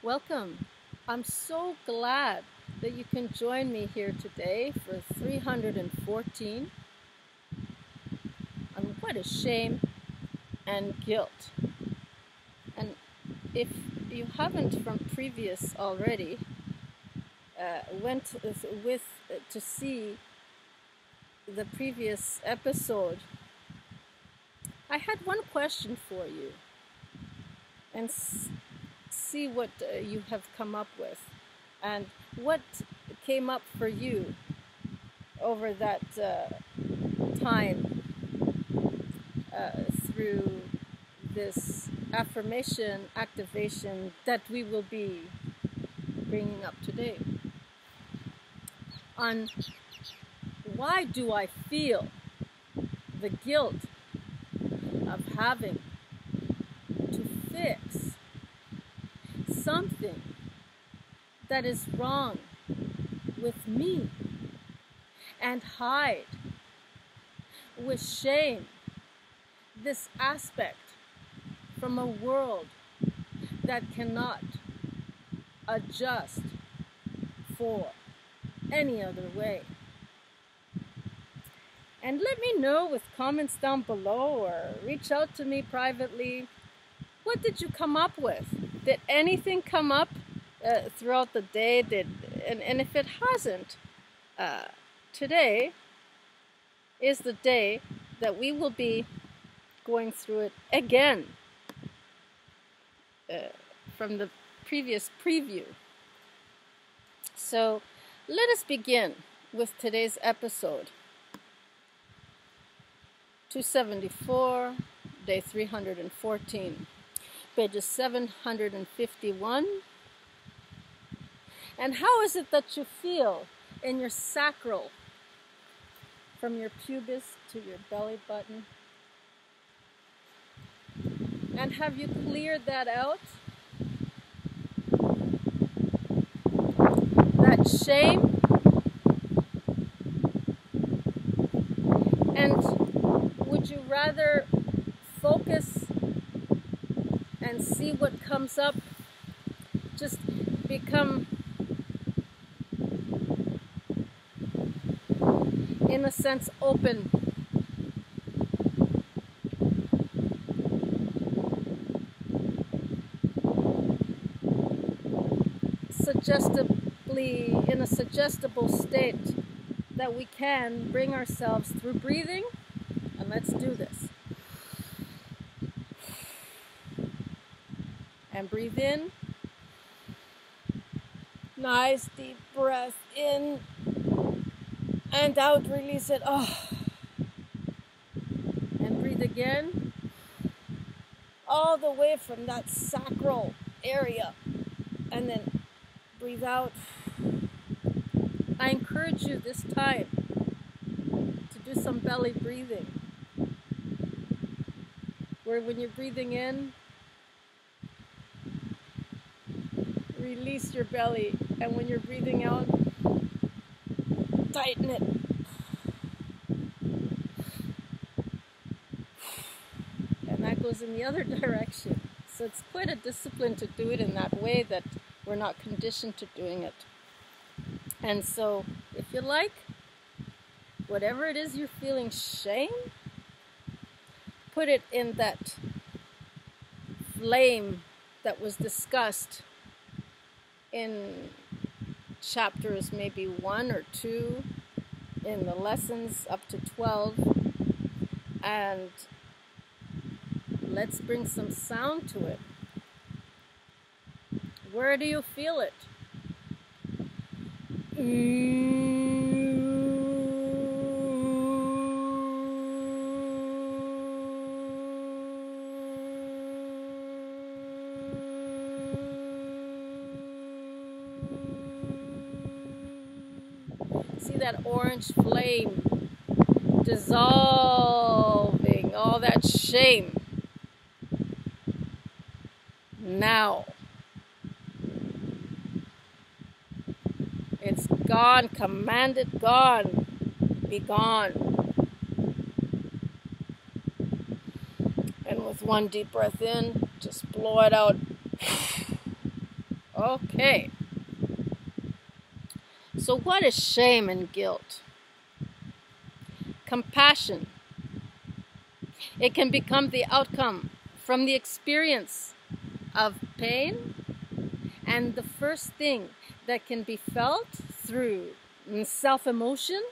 Welcome. I'm so glad that you can join me here today for 314 on what is shame and guilt. And if you haven't from previous already went to see the previous episode, I had one question for you and see what you have come up with and what came up for you over that time through this affirmation activation that we will be bringing up today on why do I feel the guilt of having to fix something that is wrong with me and hide with shame this aspect from a world that cannot adjust for any other way. And let me know with comments down below or reach out to me privately. What did you come up with? Did anything come up throughout the day? And if it hasn't, today is the day that we will be going through it again from the previous preview. So let us begin with today's episode. 274, day 314, pages 751. And how is it that you feel in your sacral, from your pubis to your belly button? And have you cleared that out? That shame? And would you rather focus and see what comes up? Just become, in a sense, open. In a suggestible state that we can bring ourselves through breathing. And let's do this. And breathe in. Nice deep breath in. And out, release it. Oh. And breathe again. All the way from that sacral area. And then breathe out. I encourage you this time to do some belly breathing, where when you're breathing in, release your belly, and when you're breathing out, tighten it. And that goes in the other direction. So it's quite a discipline to do it in that way that we're not conditioned to doing it. And so, if you like, whatever it is you're feeling shame, put it in that flame that was discussed in chapters maybe 1 or 2 in the lessons up to 12. And let's bring some sound to it. Where do you feel it? See that orange flame dissolving all that shame. Now. It's gone, command it gone, be gone. And with one deep breath in, just blow it out. Okay. So what is shame and guilt? Compassion. It can become the outcome from the experience of pain, and the first thing that can be felt through self-emotion,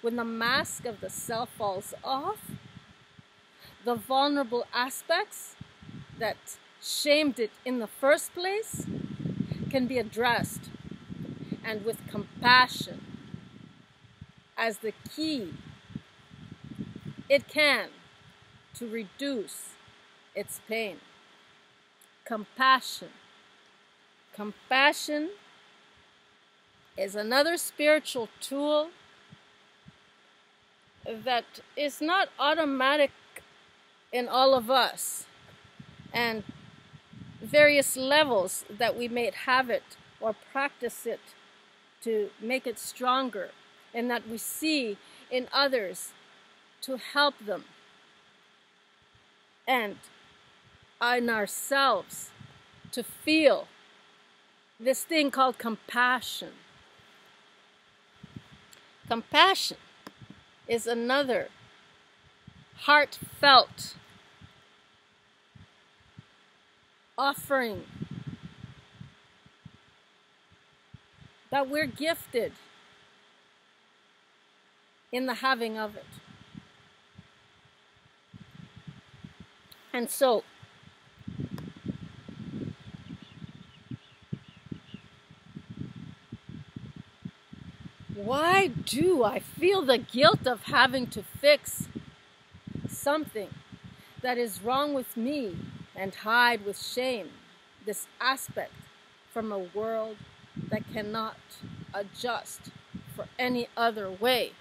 when the mask of the self falls off, the vulnerable aspects that shamed it in the first place can be addressed, and with compassion as the key, it can to reduce its pain. Compassion. Compassion is another spiritual tool that is not automatic in all of us, and various levels that we may have it or practice it to make it stronger, and that we see in others to help them, and in ourselves to feel this thing called compassion. Compassion is another heartfelt offering that we're gifted in the having of it. And so, why do I feel the guilt of having to fix something that is wrong with me and hide with shame this aspect from a world that cannot adjust for any other way?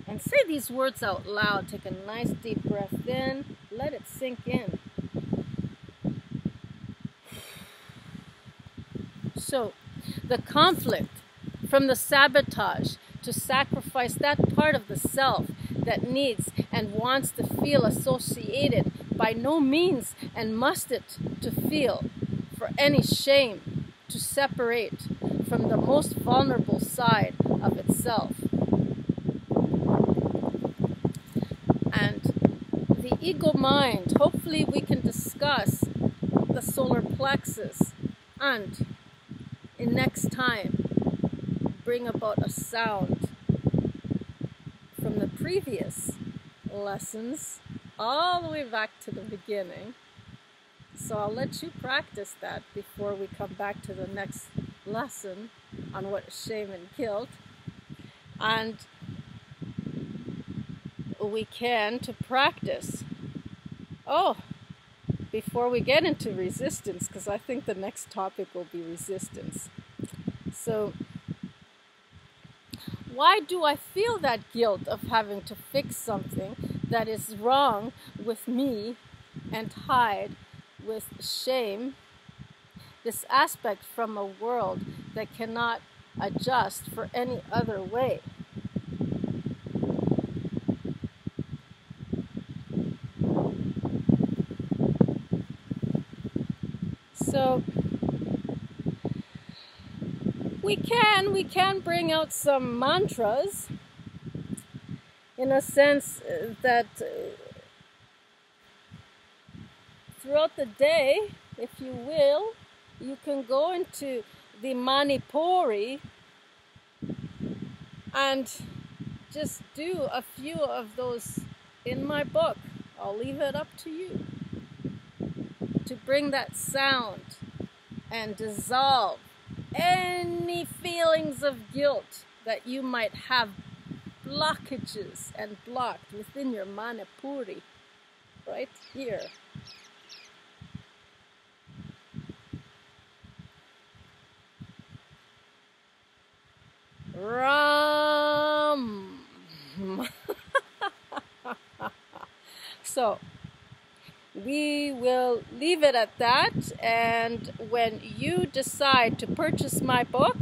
And say these words out loud. Take a nice deep breath in. Let it sink in. So, the conflict from the sabotage to sacrifice that part of the self that needs and wants to feel associated by no means and must it to feel for any shame to separate from the most vulnerable side of itself. And the ego mind, hopefully we can discuss the solar plexus, and in next time bring about a sound from the previous lessons all the way back to the beginning. So I'll let you practice that before we come back to the next lesson on what is shame and guilt. And we can to practice. Oh, before we get into resistance, because I think the next topic will be resistance. So, why do I feel that guilt of having to fix something that is wrong with me and hide with shame this aspect from a world that cannot adjust for any other way? So we can bring out some mantras in a sense that throughout the day, if you will, you can go into the Manipuri and just do a few of those in my book. I'll leave it up to you to bring that sound and dissolve any feelings of guilt that you might have blockages and blocked within your Manipuri, right here. Ram. So we will leave it at that, and when you decide to purchase my book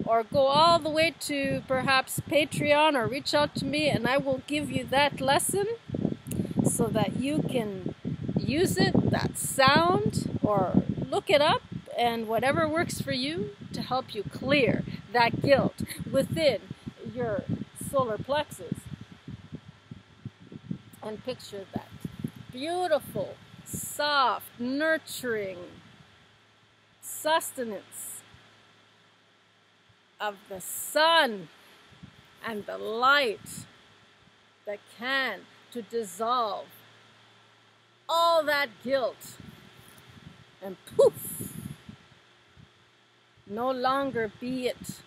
or go all the way to perhaps Patreon or reach out to me, and I will give you that lesson so that you can use it, that sound, or look it up, and whatever works for you to help you clear that guilt within your solar plexus. And picture that beautiful, soft, nurturing sustenance of the sun and the light that can to dissolve all that guilt, and poof, no longer be it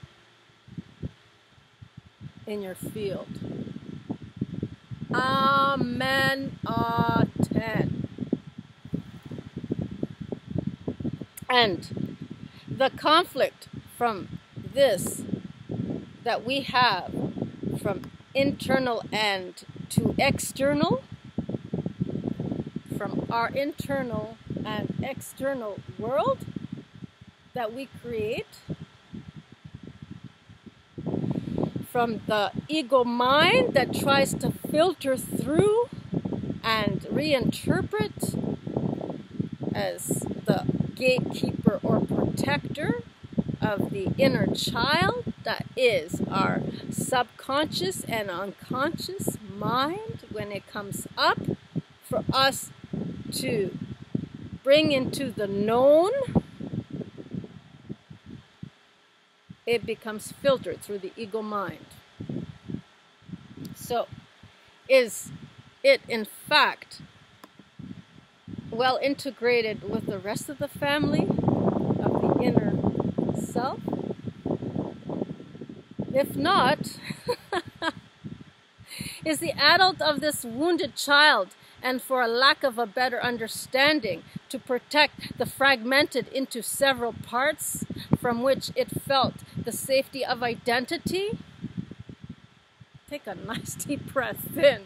in your field. Amen. Aten. And the conflict from this that we have from internal and to external, from our internal and external world that we create, from the ego mind that tries to filter through and reinterpret as the gatekeeper or protector of the inner child that is our subconscious and unconscious mind when it comes up for us to bring into the known. It becomes filtered through the ego mind. So, is it in fact well integrated with the rest of the family of the inner self? If not, is the adult of this wounded child, and for a lack of a better understanding, to protect the fragmented into several parts from which it felt the safety of identity? Take a nice deep breath in.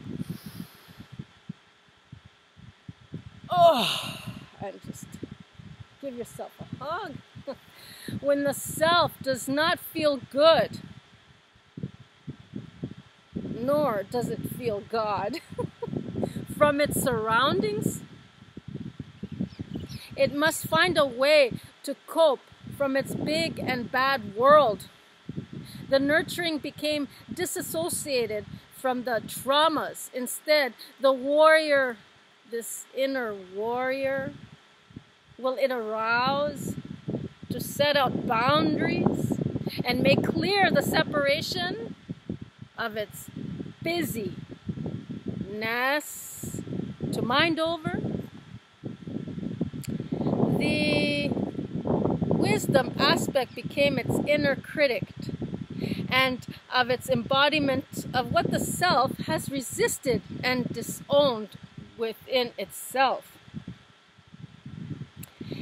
Oh, and just give yourself a hug. When the self does not feel good, nor does it feel God from its surroundings, it must find a way to cope from its big and bad world. The nurturing became disassociated from the traumas. Instead, the warrior, this inner warrior, will it arouse to set out boundaries and make clear the separation of its busyness to mind over. The wisdom aspect became its inner critic and of its embodiment of what the self has resisted and disowned within itself.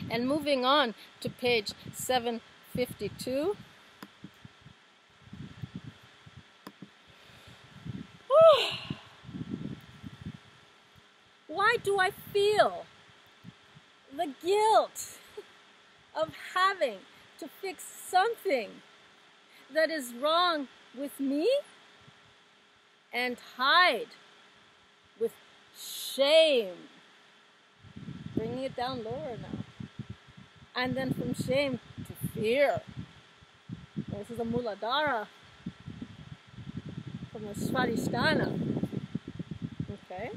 And moving on to page 752. Why do I feel the guilt of having to fix something that is wrong with me and hide with shame? Bringing it down lower now. And then from shame to fear. This is a Muladhara from the Svadhisthana. Okay?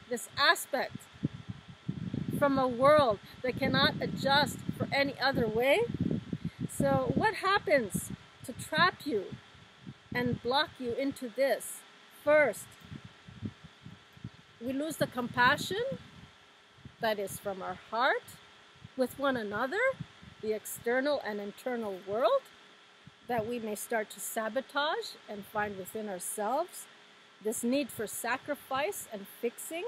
This aspect from a world that cannot adjust for any other way. So what happens to trap you and block you into this? First, we lose the compassion that is from our heart with one another, the external and internal world, that we may start to sabotage and find within ourselves. This need for sacrifice and fixing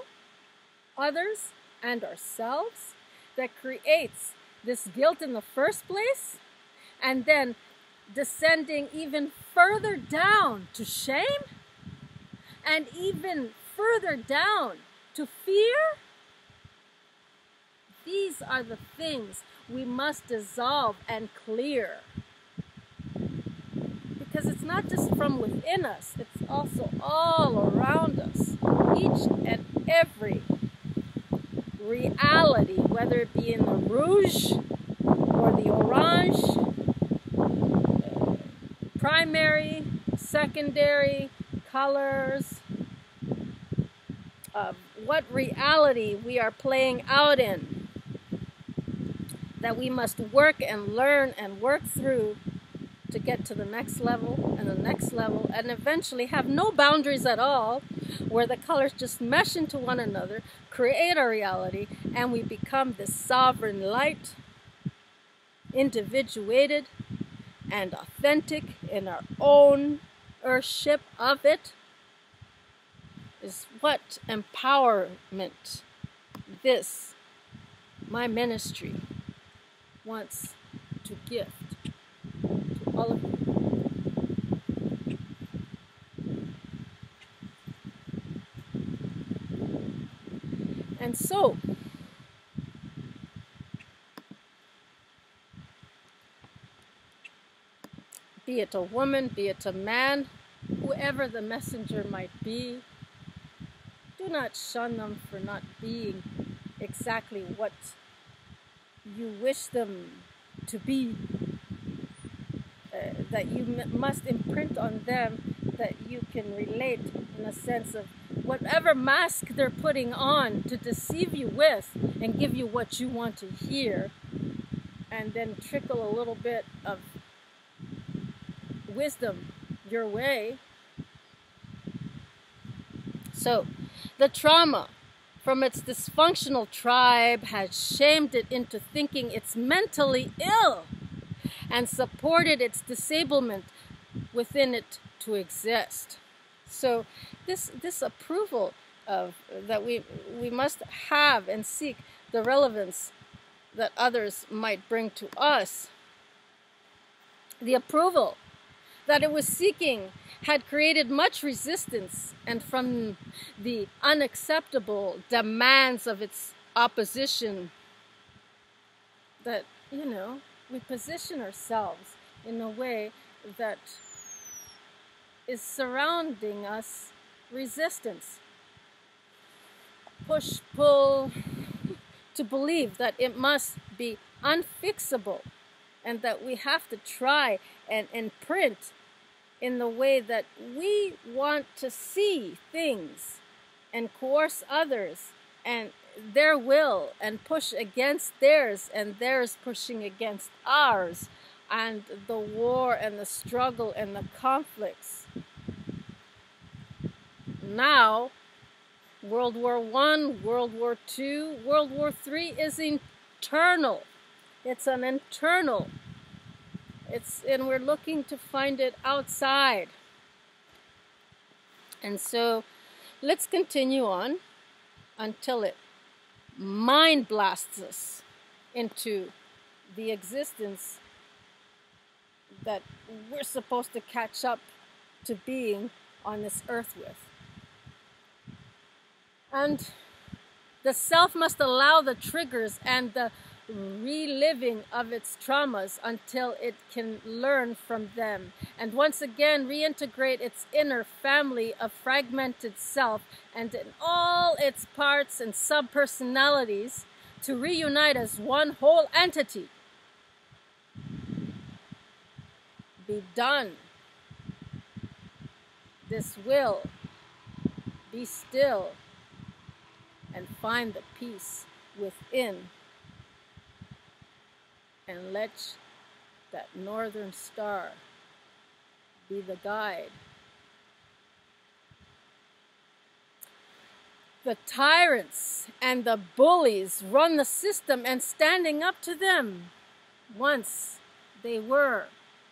others and ourselves that creates this guilt in the first place, and then descending even further down to shame, and even further down to fear. These are the things we must dissolve and clear. Because it's not just from within us, it's also all around us. Each and every reality, whether it be in the rouge or the orange, primary, secondary colors, of what reality we are playing out in, that we must work and learn and work through to get to the next level and the next level, and eventually have no boundaries at all, where the colors just mesh into one another, create a reality, and we become this sovereign light, individuated and authentic in our own earthship of it, is what empowerment this, my ministry, wants to gift to all of you. And so, be it a woman, be it a man, whoever the messenger might be, do not shun them for not being exactly what you wish them to be, that you must imprint on them, that you can relate in a sense of whatever mask they're putting on to deceive you with and give you what you want to hear, and then trickle a little bit of wisdom your way. So, the trauma from its dysfunctional tribe has shamed it into thinking it's mentally ill and supported its disablement within it to exist. So this approval of that we must have and seek the relevance that others might bring to us, the approval that it was seeking had created much resistance, and from the unacceptable demands of its opposition, that, you know, we position ourselves in a way that is surrounding us resistance, push, pull, to believe that it must be unfixable, and that we have to try and imprint in the way that we want to see things, and coerce others and their will, and push against theirs, and theirs pushing against ours, and the war and the struggle and the conflicts. Now, World War I, World War II, World War III is internal. It's an internal. And we're looking to find it outside. And so, let's continue on until it mind blasts us into the existence that we're supposed to catch up to being on this earth with. And the self must allow the triggers and the reliving of its traumas until it can learn from them, and once again reintegrate its inner family of fragmented self and in all its parts and sub-personalities to reunite as one whole entity. Be done. This will. Be still and find the peace within, and let that northern star be the guide. The tyrants and the bullies run the system, and standing up to them, once they were,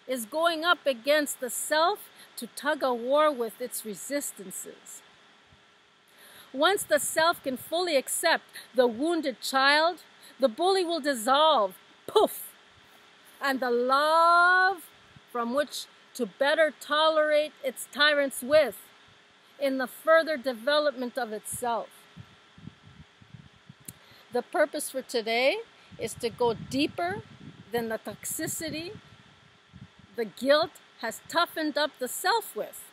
is going up against the self to tug a war with its resistances. Once the self can fully accept the wounded child, the bully will dissolve, poof, and the love from which to better tolerate its tyrants with, in the further development of itself. The purpose for today is to go deeper than the toxicity the guilt has toughened up the self with,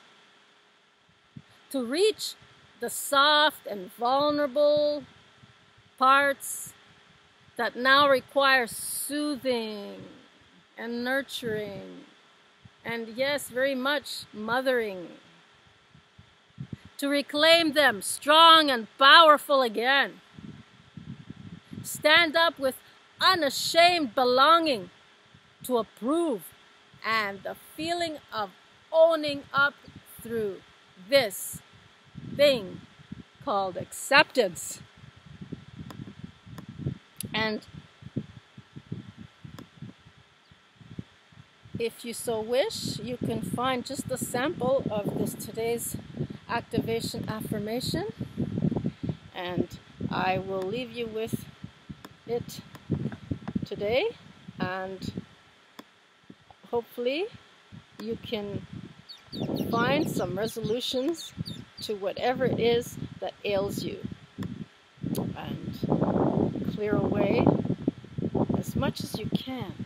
to reach the soft and vulnerable parts that now require soothing and nurturing, and yes, very much mothering, to reclaim them strong and powerful again. Stand up with unashamed belonging to approve and the feeling of owning up through this thing called acceptance. And if you so wish, you can find just a sample of this today's activation affirmation, and I will leave you with it today, and hopefully you can find some resolutions to whatever it is that ails you, and clear away as much as you can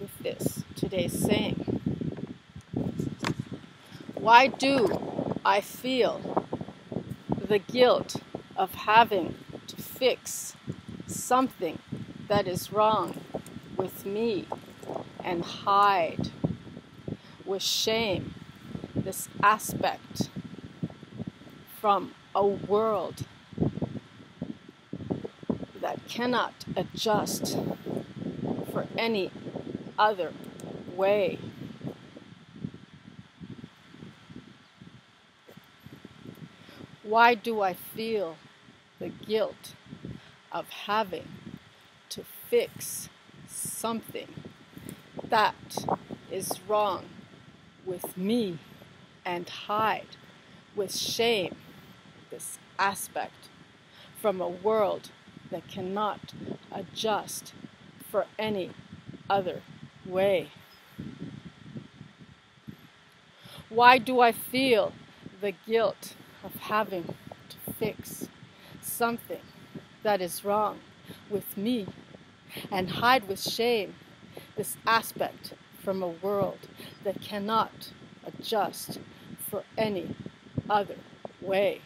with this today's saying. Why do I feel the guilt of having to fix something that is wrong with me and hide with shame this aspect from a world that cannot adjust for any other way? Why do I feel the guilt of having to fix something that is wrong with me and hide with shame this aspect from a world that cannot adjust for any other way? Why do I feel the guilt of having to fix something that is wrong with me and hide with shame this aspect from a world that cannot adjust for any other way?